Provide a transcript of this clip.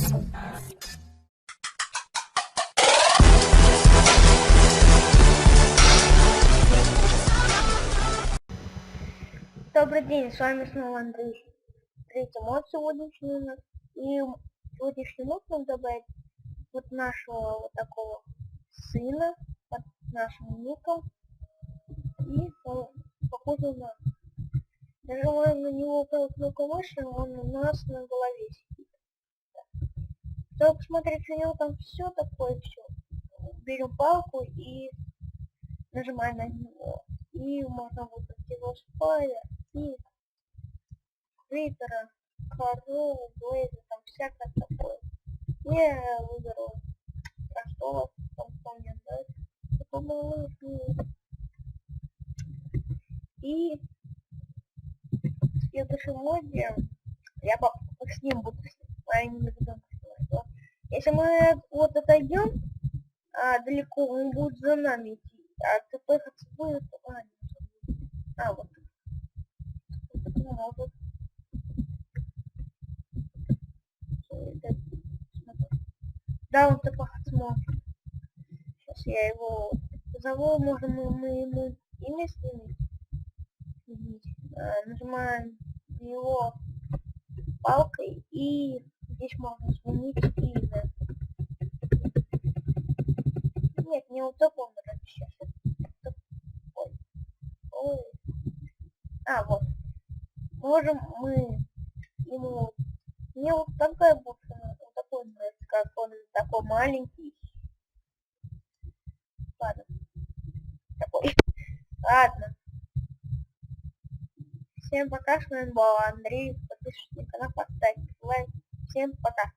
Добрый день, с вами снова Андрей. Третий мод сегодняшний у нас. И в сегодняшний мод нам добавить вот нашего вот такого сына под нашим ником. И он похож на нас. Нажимаем на него правой кнопкой мыши, он у нас на голове сидит. Чтобы посмотреть на него, там все такое, все. Берем палку и нажимаем на него. И можно выбрать его спайя и Твиттера, корову, блейза, там всякое такое. Я выберу простого, там мне нравится. И в следующем моде я с ним буду снимать, а не на ребенка снимать. Если мы вот отойдем далеко, он будет за нами идти, а ТПХ будет, вот. Ну, может. Да, он ТПХ сможет. Сейчас я его позову, можем мы ему имя сменить. Нажимаем на него палкой, и здесь можно сменить имя. Нет, не вот такой нажать сейчас. Ой. Вот. Можем мы ему... Мне вот такая больше, вот такой нравится, как он такой маленький. Ладно. Такой. Ладно. Всем пока, с вами был Андрей. Подпишитесь на канал, поставьте лайк. Всем пока.